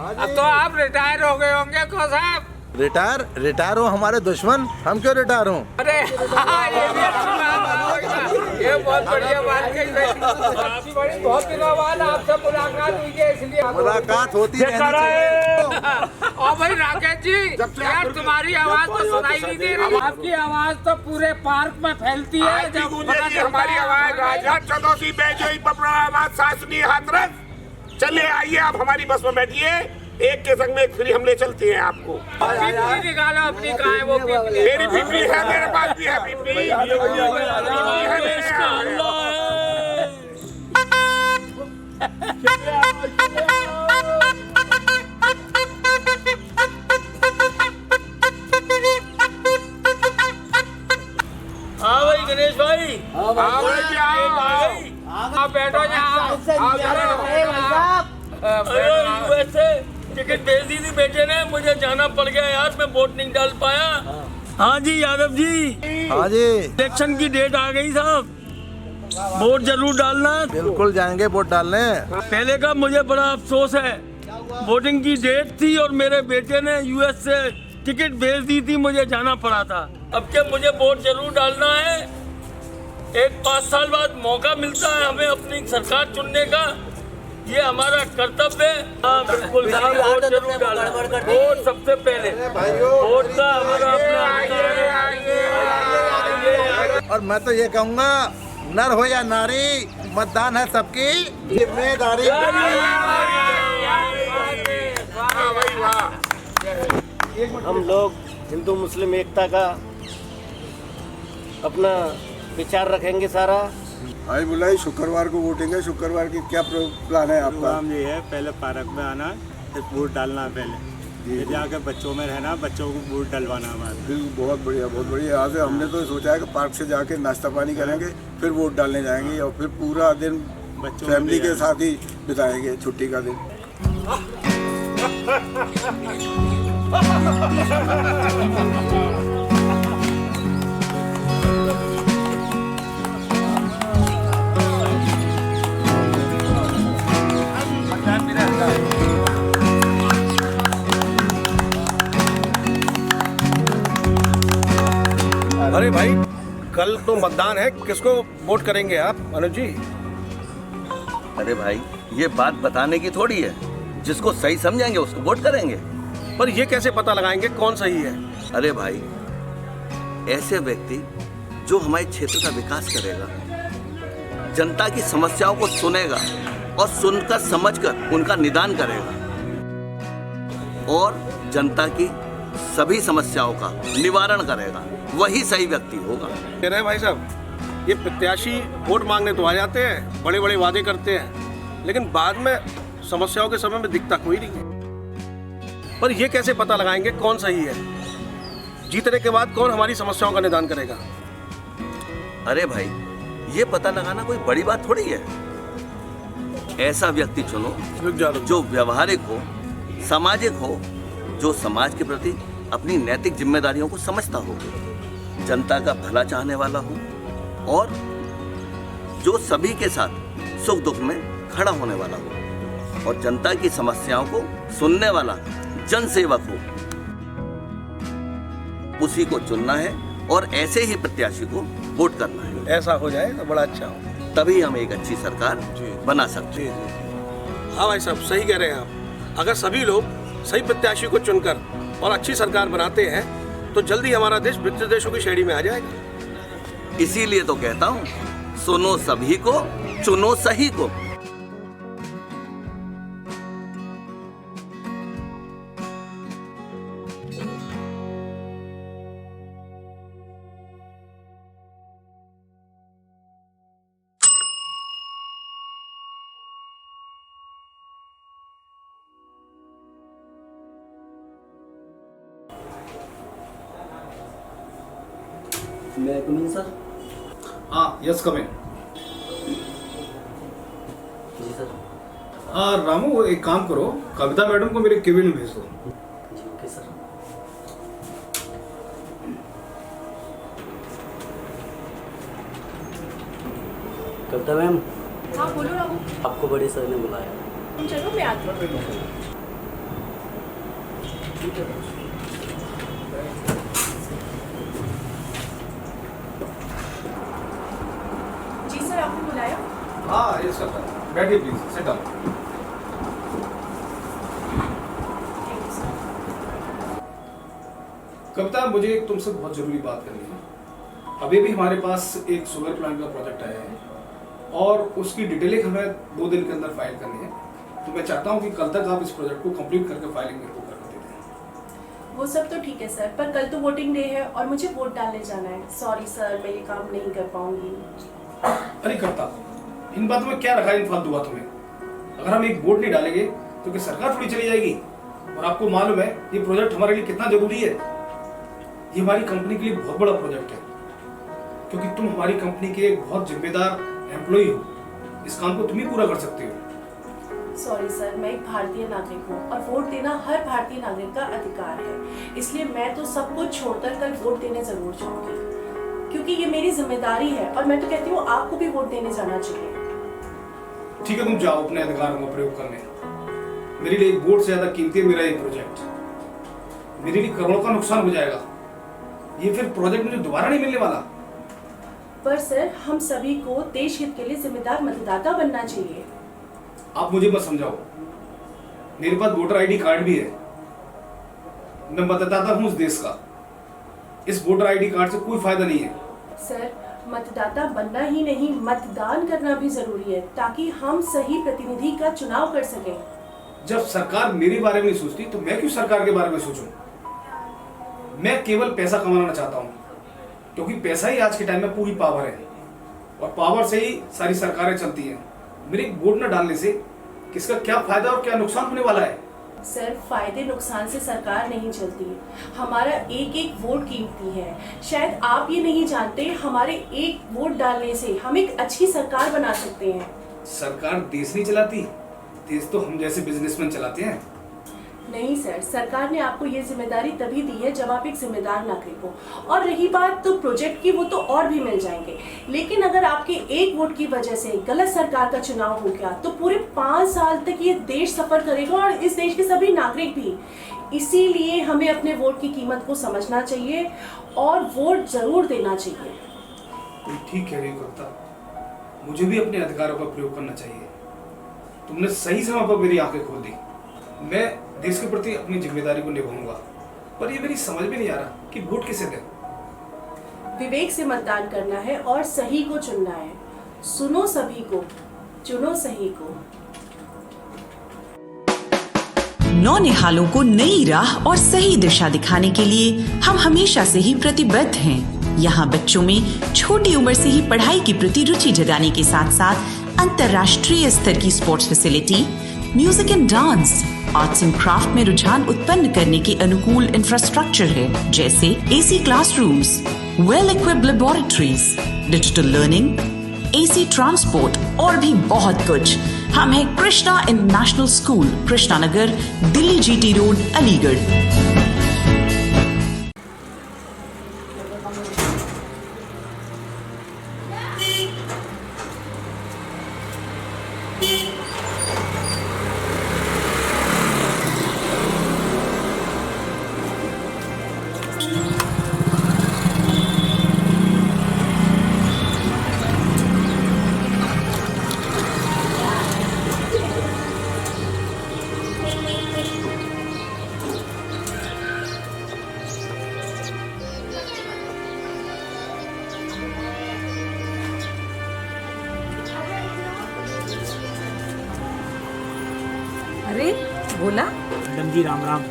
अब तो आप रिटायर हो गए होंगे को साहब। रिटायर हो हमारे दुश्मन, हम क्यों रिटायर हों? अरे हाँ, ये भी अच्छी बात है, ये बहुत बढ़िया बात कही। बहुत दिनों बाद आपसे मुलाकात हुई है, इसलिए मुलाकात होती है। और भाई राकेश जी, यार तुम्हारी आवाज तो सुनाई नहीं दे रही। आपकी आवाज तो पूरे पार्क में फैलती है। जब हमारी आवाज राजा चौधरी बेजोई आवाज सासनी हाथरस। चलिए आइए, आप हमारी बस में बैठिए, एक के संग में एक फ्री हम ले चलते हैं आपको। पिपली निकालो अपनी, कहाँ है वो पिपली? मेरी पिपली है, मेरे पास भी है पिपली। हाँ भाई गणेश भाई, आप बैठो वैसे टिकट भेज दी थी बेटे ने, मुझे जाना पड़ गया यार, मैं वोट नहीं डाल पाया। हाँ जी यादव जी, हाँ जी, इलेक्शन की डेट आ गई साहब, वोट जरूर डालना। बिल्कुल जाएंगे वोट डालने। पहले का मुझे बड़ा अफसोस है, वोटिंग की डेट थी और मेरे बेटे ने यूएस से टिकट भेज दी थी, मुझे जाना पड़ा था। अब क्या मुझे वोट जरूर डालना है। एक 5 साल बाद मौका मिलता है हमें अपनी सरकार चुनने का, ये हमारा कर्तव्य है। हाँ बिल्कुल साहब, वोट जरूर डालना, वोट सबसे पहले, वोट का हमारा अपना। और मैं तो ये कहूँगा, नर हो या नारी, मतदान है सबकी जिम्मेदारी। हम लोग हिंदू मुस्लिम एकता का अपना विचार रखेंगे सारा। भाई बुलाई शुक्रवार को वोटिंग है, शुक्रवार की क्या प्लान है आपका? प्रोग्राम ये है, पहले पार्क में आना, फिर वोट डालना, पहले फिर जाकर बच्चों में रहना, बच्चों को वोट डलवाना हमारा। बिल्कुल, बहुत बढ़िया बहुत बढ़िया। आज हमने तो सोचा है कि पार्क से जाके नाश्ता पानी करेंगे, फिर वोट डालने जाएंगे और फिर पूरा दिन बच्चों फैमिली के साथ ही बिताएंगे छुट्टी का दिन। अरे भाई, कल तो मतदान है, किसको वोट करेंगे आप अनुज जी? अरे भाई, ये बात बताने की थोड़ी है, जिसको सही समझेंगे उसको वोट करेंगे। पर ये कैसे पता लगाएंगे कौन सही है? अरे भाई, ऐसे व्यक्ति जो हमारे क्षेत्र का विकास करेगा, जनता की समस्याओं को सुनेगा और सुनकर समझकर उनका निदान करेगा और जनता की सभी समस्याओं का निवारण करेगा, वही सही व्यक्ति होगा। कह रहे भाई साहब, ये प्रत्याशी वोट मांगने तो आ जाते हैं, बड़े बड़े वादे करते हैं, लेकिन बाद में समस्याओं के समय में दिखता कोई नहीं है। पर ये कैसे पता लगाएंगे कौन सही है? जीतने के बाद कौन हमारी समस्याओं का निदान करेगा? अरे भाई, ये पता लगाना कोई बड़ी बात थोड़ी है। ऐसा व्यक्ति चुनो जो व्यवहारिक हो, सामाजिक हो, जो समाज के प्रति अपनी नैतिक जिम्मेदारियों को समझता हो, जनता का भला चाहने वाला हो और जो सभी के साथ सुख दुख में खड़ा होने वाला हो और जनता की समस्याओं को सुनने वाला जनसेवक हो, उसी को चुनना है और ऐसे ही प्रत्याशी को वोट करना है। ऐसा हो जाए तो बड़ा अच्छा हो, तभी हम एक अच्छी सरकार बना सकते हैं। हाँ भाई साहब, सही कह रहे हैं आप। अगर सभी लोग सही प्रत्याशी को चुनकर और अच्छी सरकार बनाते हैं तो जल्दी हमारा देश विकसित देशों की श्रेणी में आ जाएगा। इसीलिए तो कहता हूँ, सुनो सभी को, चुनो सही को। मैं कमिंग सर? हाँ, यस कम इन। जी सर। हाँ रामू, एक काम करो, कविता मैडम को मेरे केबिन में भेज दो। जी ओके सर। कविता मैम। हाँ बोलो रामू। आपको बड़े सर ने बुलाया। चलो मैं आती हूँ। जी सर, आपने बुलाया? हाँ, ये सब बैठिए प्लीज, सिट डाउन। कविता, मुझे एक तुमसे बहुत जरूरी बात करनी है। अभी भी हमारे पास एक शुगर प्लांट का प्रोजेक्ट आया है और उसकी डिटेलिंग हमें 2 दिन के अंदर फाइल करनी है। तो मैं चाहता हूँ कि कल तक आप इस प्रोजेक्ट को कंप्लीट करके फाइलिंग मेरे को करके दे दें। वो सब तो ठीक है सर, पर कल तो वोटिंग डे है और मुझे वोट डालने जाना है। सॉरी सर, मैं ये काम नहीं कर पाऊंगी। अरे कविता, इन बातों में क्या रखा है इन फालतू बातों में? अगर हम एक वोट नहीं डालेंगे तो क्या सरकार थोड़ी चली जाएगी? और आपको मालूम है ये प्रोजेक्ट हमारे लिए कितना जरूरी है। ये हमारी कंपनी के लिए बहुत बड़ा प्रोजेक्ट है, क्योंकि तुम हमारी कंपनी के एक बहुत जिम्मेदार एम्प्लॉय हो। इस काम को तुम ही पूरा कर सकते हो। सॉरी सर, मैं एक भारतीय नागरिक हूँ और वोट देना हर भारतीय नागरिक का अधिकार है। इसलिए मैं तो सब कुछ छोड़कर कल वोट देने जरूर जाऊंगी, क्योंकि ये मेरी जिम्मेदारी है और मैं तो कहती हूँ आपको भी वोट देने जाना चाहिए। ठीक है, तुम जाओ अपने अधिकारों का प्रयोग करने। मेरे लिए एक वोट से ज्यादा कीमती है मेरा ये प्रोजेक्ट। मेरे लिए करोड़ों का नुकसान हो जाएगा। ये फिर प्रोजेक्ट मुझे दोबारा नहीं मिलने वाला। पर सर, हम सभी को देश हित के लिए जिम्मेदार मतदाता बनना चाहिए। आप मुझे मत समझाओ, मेरे पास वोटर आईडी कार्ड भी है। मैं मतदाता हूँ उस देश का। इस वोटर आईडी कार्ड से कोई फायदा नहीं है। सर, मतदाता बनना ही नहीं, मतदान करना भी जरूरी है, ताकि हम सही प्रतिनिधि का चुनाव कर सकें। जब सरकार मेरे बारे में नहीं सोचती तो मैं क्यों सरकार के बारे में सोचूं? मैं केवल पैसा कमाना चाहता हूं, क्योंकि पैसा ही आज के टाइम में पूरी पावर है और पावर से ही सारी सरकारें चलती हैं। मेरे वोट न डालने से किसका क्या फायदा और क्या नुकसान होने वाला है? सर, फायदे नुकसान से सरकार नहीं चलती। हमारा एक एक वोट कीमती है। शायद आप ये नहीं जानते, हमारे एक वोट डालने से हम एक अच्छी सरकार बना सकते हैं। सरकार देश नहीं चलाती, देश तो हम जैसे बिजनेसमैन चलाते हैं। नहीं सर, सरकार ने आपको ये जिम्मेदारी तभी दी है जब आप एक जिम्मेदार नागरिक हो। और रही बात तो प्रोजेक्ट की, वो तो और भी मिल जाएंगे। लेकिन अगर आपके एक वोट की वजह से गलत सरकार का चुनाव हो गया तो पूरे 5 साल तक ये देश सफर करेगा और इस देश के सभी नागरिक भी। इसीलिए हमें अपने वोट की कीमत को समझना चाहिए और वोट जरूर देना चाहिए। तुम ठीक कह रही हो कविता, मुझे भी अपने अधिकारों का प्रयोग करना चाहिए। तुमने सही समय पर मेरी आंखें खोल दी। मैं देश के प्रति अपनी जिम्मेदारी को निभाऊंगा, पर ये मेरी समझ में नहीं आ रहा कि वोट किसे दें। विवेक से मतदान करना है और सही को चुनना है। सुनो सभी को, चुनो सही को। नौनिहालों को नई राह और सही दिशा दिखाने के लिए हम हमेशा से ही प्रतिबद्ध हैं। यहाँ बच्चों में छोटी उम्र से ही पढ़ाई की प्रति रुचि जगाने के साथ साथ अंतर्राष्ट्रीय स्तर की sports facility, music and dance, arts and craft में रुझान उत्पन्न करने के अनुकूल इंफ्रास्ट्रक्चर है, जैसे AC classrooms, well equipped laboratories, digital learning, AC transport और भी बहुत कुछ। हम हैं Krishna international school, Krishna Nagar, Delhi GT road, Aligarh. अरे बोला। मैडम जी राम राम।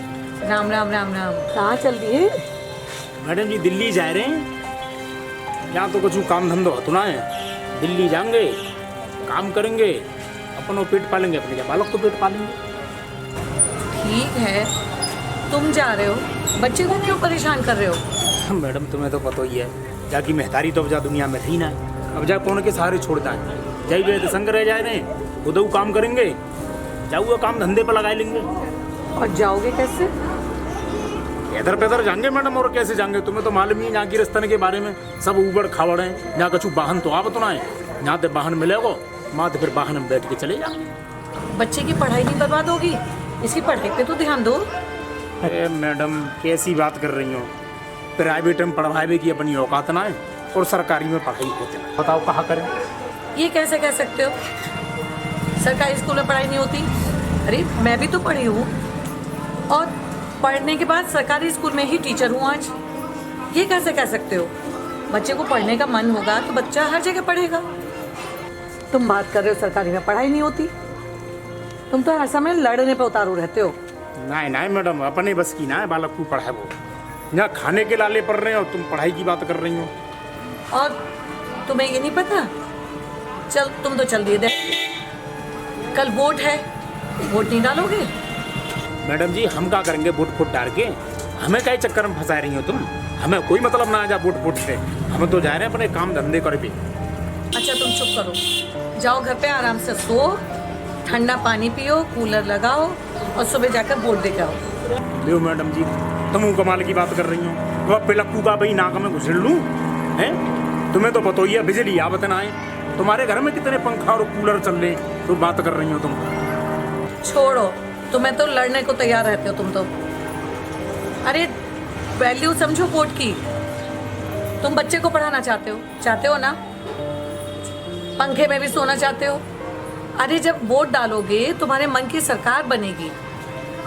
राम राम राम राम। कहाँ चल रही है? मैडम जी दिल्ली जा रहे हैं। यहाँ तो कुछ काम धंधो होता ना है। दिल्ली जाएंगे, काम करेंगे, अपनों पेट पालेंगे, अपने क्या बालक को पेट पालेंगे। ठीक है, तुम जा रहे हो, बच्चे को क्यों परेशान कर रहे हो? मैडम तुम्हें तो पता ही है, जाकि मेहतारी तो अब जा दुनिया में रही ना। अब जा कौन के सहारे छोड़ता है। जाई वे तो संग रह जाए रहे, उधर काम करेंगे, जाऊँगा काम धंधे पर लगा लेंगे। और जाओगे कैसे? इधर पैदर जाएंगे मैडम, और कैसे जाएंगे? तुम्हें तो मालूम ही है यहाँ की रस्तन के बारे में, सब ऊबड़ खावड़ है। यहाँ कछु वाहन तो आप तो ना है, यहाँ तो वाहन मिलेगा, माँ तो फिर वाहन में बैठ के चले जाएंगे। बच्चे की पढ़ाई नहीं बर्बाद होगी, इसकी पढ़ाई पे तो ध्यान दो। अरे मैडम कैसी बात कर रही हो? प्राइवेट में पढ़ावे की अपनी औकात ना है और सरकारी में पढ़ाई होती ना। बताओ कहाँ करें? ये कैसे कह सकते हो? सरकारी स्कूल में पढ़ाई नहीं होती? अरे मैं भी तो पढ़ी हूँ और पढ़ने के बाद सरकारी स्कूल में ही टीचर हूँ आज। ये कैसे कह सकते हो? बच्चे को पढ़ने का मन होगा तो बच्चा हर जगह पढ़ेगा। तुम बात कर रहे हो सरकारी में पढ़ाई नहीं होती? तुम तो हर समय लड़ने पे उतारू रहते हो। नहीं नहीं मैडम, अपने बस की ना है बालक को पढ़ाए वो। यहाँ खाने के लाले पढ़ रहे हो, तुम पढ़ाई की बात कर रही हो। और तुम्हें ये नहीं पता? चल तुम तो चल दिए दे। कल वोट है, वोट नहीं डालोगे? मैडम जी हम क्या करेंगे वोट फुट डाल के? हमें कई चक्कर में फंसा रही हो तुम? हमें कोई मतलब ना आ जा वोट फुट से। हम तो जा रहे हैं अपने काम धंधे कर भी। अच्छा तुम चुप करो, जाओ घर पे आराम से सो, ठंडा पानी पियो, कूलर लगाओ और सुबह जाकर वोट दे के आओ। लो मैडम जी तुम कमाल की बात कर रही हो। तो अब पिलक्कू का भाई नाक में घुसेड़ लूँ हैं? तुम्हें तो पता ही है बिजली आवत ना है। तुम्हारे घर में कितने पंखा और कूलर चल रहे, तो बात कर रही हो तुम? छोड़ो, तुम्हें तो लड़ने को तैयार रहते हो तुम तो। अरे वैल्यू समझो वोट की। तुम बच्चे को पढ़ाना चाहते हो ना? पंखे में भी सोना चाहते हो? अरे जब वोट डालोगे तुम्हारे मन की सरकार बनेगी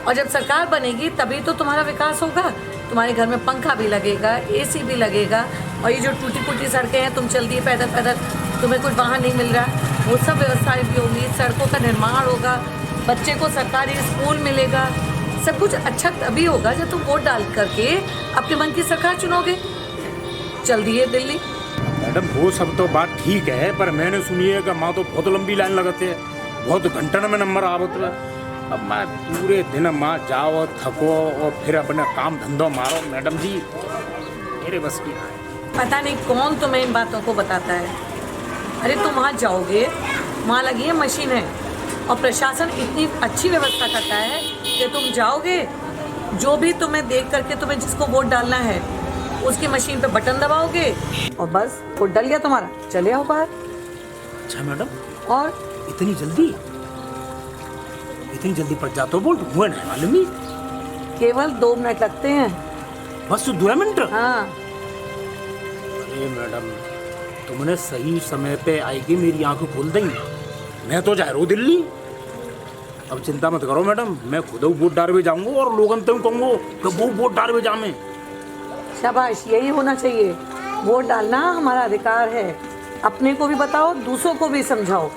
और जब सरकार बनेगी तभी तो तुम्हारा विकास होगा। तुम्हारे घर में पंखा भी लगेगा, एसी भी लगेगा और ये जो टूटी फूटी सड़कें हैं, तुम चलती है पैदल पैदल, तुम्हें कुछ वाहन नहीं मिल रहा, वो सब व्यवस्थाएं भी होंगी, सड़कों का निर्माण होगा, बच्चे को सरकारी स्कूल मिलेगा। सब कुछ अच्छा तभी होगा जब तुम वोट डाल करके अपने मन की सरकार चुनोगे। चल दिए दिल्ली। मैडम वो सब तो बात ठीक है, पर मैंने सुनी है कि माँ तो बहुत लंबी लाइन लगाते हैं, बहुत घंटन में नंबर आवत है। अब मैं पूरे दिन माँ जाओ थको और फिर अपना काम धंधो मारो। मैडम जी मेरे बस की पता नहीं कौन तुम्हें इन बातों को बताता है। अरे तुम वहाँ जाओगे, वहाँ लगी है मशीन है और प्रशासन इतनी अच्छी व्यवस्था करता है कि तुम जाओगे, जो भी तुम्हें देख करके तुम्हें जिसको वोट डालना है उसकी मशीन पे बटन दबाओगे और बस वोट डल गया तुम्हारा, चले आओ बाहर। अच्छा मैडम, और इतनी जल्दी पड़ जाते हो वोट? हुआ नहीं मालूम ही। केवल 2 मिनट लगते हैं। बस 2 मिनट? हाँ। अरे मैडम तुमने सही समय पे आएगी मेरी आंखें खोल देंगी। मैं तो जा रहा हूँ दिल्ली। अब चिंता मत करो मैडम, मैं खुद वोट डालने जाऊंगा और लोगों को कहूँगा कि वो वोट डालने जामे। शाबाश, यही होना चाहिए। वोट डालना हमारा अधिकार है। अपने को भी बताओ, दूसरों को भी समझाओ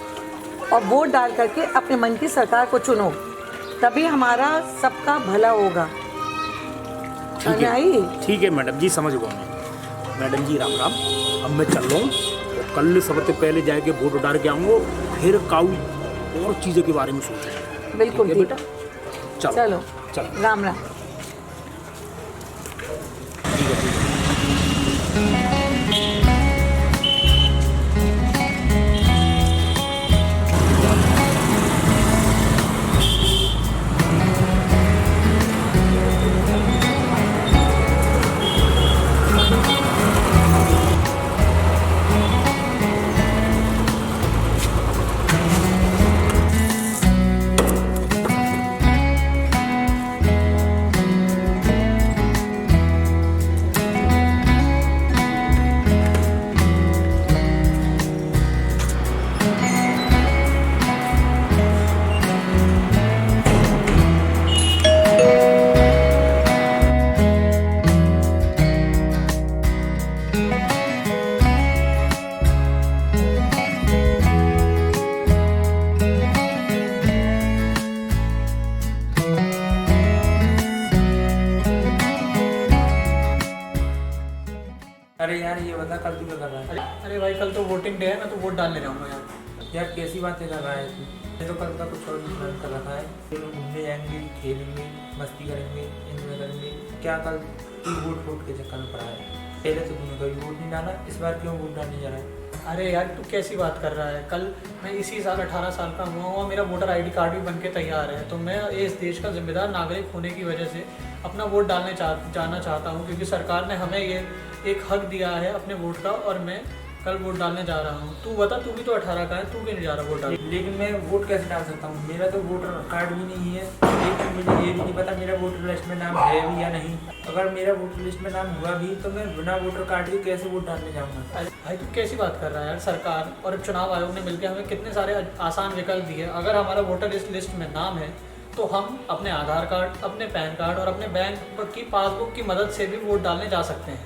और वोट डाल करके अपने मन की सरकार को चुनो, तभी हमारा सबका भला होगा। ठीक है मैडम जी, समझ गया मैं। मैडम जी राम राम। अब मैं चल रहा हूँ, कल सबसे पहले जाके वोट डाल के आऊँगा, फिर काऊ और चीज़ों के बारे में सोचेंगे। बिल्कुल बेटा, चलो राम राम। अरे यार ये बता कल तू क्या कर रहा है? अरे भाई कल तो वोटिंग डे है, मैं तो वोट डालने जाऊंगा यार। यार कैसी बातें कर रहा है तू? मैं तो कल का कुछ और प्लान कर रखा है। फिर घूमने जाएंगे, खेलेंगे, मस्ती करेंगे, एंजॉय करेंगे। क्या कल तू वोट के चक्कर में पड़ा है? पहले तो तूने कभी वोट नहीं डाला, इस बार क्यों वोट डालने जा रहा है? अरे यार तू कैसी बात कर रहा है? कल मैं इसी साल 18 साल का हुआ हूँ, मेरा वोटर आईडी कार्ड भी बन के तैयार है। तो मैं इस देश का जिम्मेदार नागरिक होने की वजह से अपना वोट डालने जाना चाहता हूँ, क्योंकि सरकार ने हमें ये एक हक दिया है अपने वोट का, और मैं कल वोट डालने जा रहा हूँ। तू बता, तू भी तो 18 का है, तू क्यों नहीं जा रहा वोट डालने? लेकिन मैं वोट कैसे डाल सकता हूँ? मेरा तो वोटर कार्ड भी नहीं है, लेकिन मुझे ये भी नहीं पता मेरा वोटर लिस्ट में नाम है भी या नहीं। अगर मेरा वोटर लिस्ट में नाम हुआ भी तो मैं बिना वोटर कार्ड के कैसे वोट डालने जाऊँगा? भाई तू कैसी बात कर रहा है यार? सरकार और चुनाव आयोग ने मिलकर हमें कितने सारे आसान विकल्प दिए। अगर हमारा वोटर लिस्ट में नाम है तो हम अपने आधार कार्ड, अपने पैन कार्ड और अपने बैंक की पासबुक की मदद से भी वोट डालने जा सकते हैं।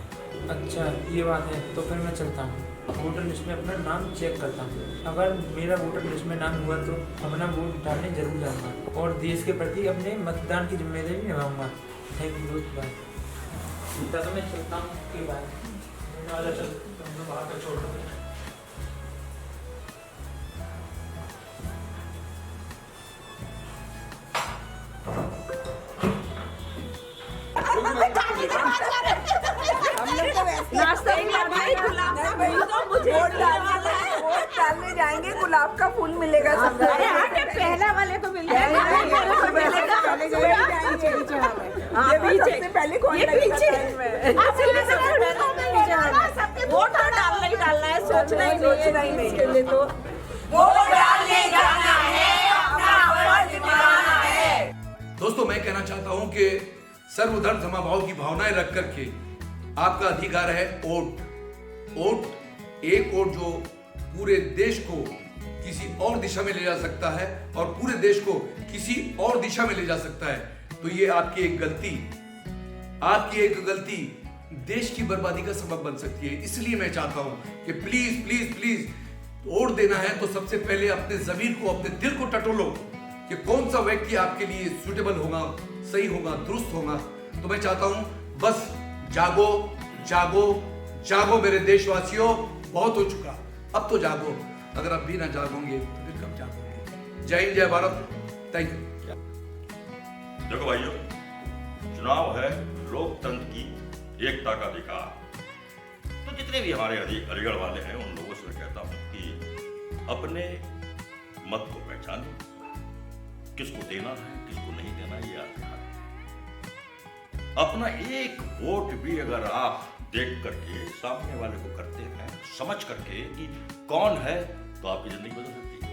अच्छा ये बात है, तो फिर मैं चलता हूँ, वोटर लिस्ट में अपना नाम चेक करता हूँ। अगर मेरा वोटर लिस्ट में नाम हुआ तो अपना वोट डालने जरूर जाऊँगा और देश के प्रति अपने मतदान की जिम्मेदारी निभाऊंगा। थैंक यू दोस्त, बाय। तो मैं चलता हूँ कि बाय। बाहर तक छोड़ दो। वोट डालने जाएंगे, गुलाब का फूल मिलेगा सबको। पहला वाले को मिल जाएगा। सबसे पहले कौन वोट डालना ही डालना है, सोचना ही नहीं इसके लिए। तो वोट डालने जाना है, अपना फर्ज निभाना है। दोस्तों मैं कहना चाहता हूं कि सर्वधर्म समभाव की भावनाएं रख करके आपका अधिकार है वोट। एक वोट जो पूरे देश को किसी और दिशा में ले जा सकता है और पूरे देश को किसी और दिशा में ले जा सकता है। तो ये आपकी एक गलती देश की बर्बादी का सबब बन सकती है। इसलिए मैं चाहता हूं कि प्लीज प्लीज प्लीज वोट देना है तो सबसे पहले अपने जमीर को, अपने दिल को टटोलो कि कौन सा व्यक्ति आपके लिए सूटेबल होगा, सही होगा, दुरुस्त होगा। तो मैं चाहता हूं बस जागो जागो जागो मेरे देशवासियों, बहुत हो चुका, अब तो जागो। अगर आप भी ना जागोगे तो फिर कब जागोगे? जय हिंद, जय भारत, थैंक यू। देखो भाइयों, चुनाव है लोकतंत्र की एकता का अधिकार। तो जितने भी हमारे अलीगढ़ वाले हैं उन लोगों से मैं कहता हूं कि अपने मत को पहचानें, किसको देना है किसको नहीं देना ये अधिकार है। अपना एक वोट भी अगर आप देख करके सामने वाले को करते हैं, समझ करके कि कौन है, तो आपकी जिंदगी बदल सकती है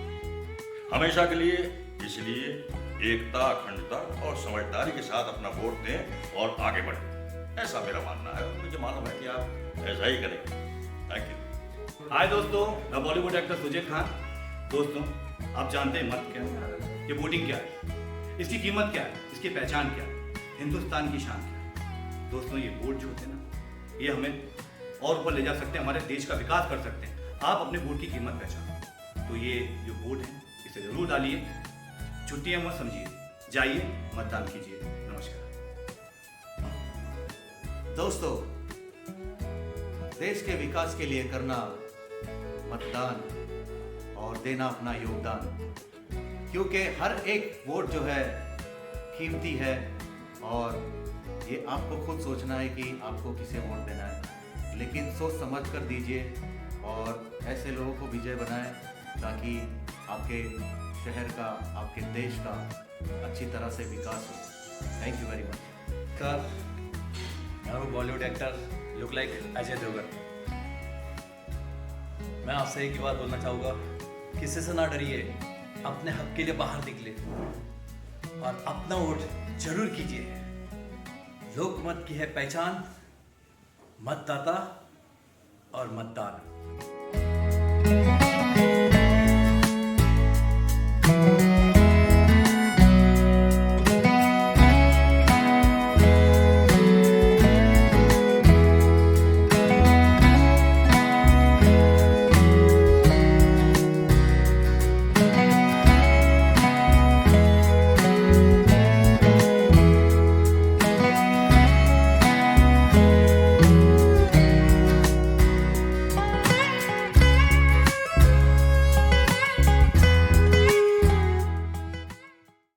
हमेशा के लिए। इसलिए एकता, अखंडता और समझदारी के साथ अपना वोट दें और आगे बढ़ें, ऐसा मेरा मानना है। मुझे मालूम है कि आप ऐसा ही करेंगे। Thank you. हाय दोस्तों, मैं बॉलीवुड एक्टर सुजीत खान। दोस्तों आप जानते हैं मत क्या है, ये वोटिंग क्या है, इसकी कीमत क्या है, इसकी पहचान क्या है, हिंदुस्तान की शान क्या है। दोस्तों ये वोट जो होते हैं ना, ये हमें और ऊपर ले जा सकते हैं, हमारे देश का विकास कर सकते हैं। आप अपने वोट की कीमत पहचानो। तो ये जो वोट है इसे जरूर डालिए, छुट्टियां मत समझिए, जाइए मतदान कीजिए। नमस्कार दोस्तों, देश के विकास के लिए करना मतदान और देना अपना योगदान, क्योंकि हर एक वोट जो है कीमती है और ये आपको खुद सोचना है कि आपको किसे वोट देना है। लेकिन सोच समझ कर दीजिए और ऐसे लोगों को विजय बनाएं ताकि आपके शहर का, आपके देश का अच्छी तरह से विकास हो। Thank you very much. Sir, मैं हूँ Bollywood actor look like Ajay Devgan. मैं आपसे एक ही बात बोलना चाहूँगा, किसी से ना डरिए, अपने हक के लिए बाहर निकले और अपना वोट जरूर कीजिए। लोकमत की है पहचान, मतदाता और मतदान।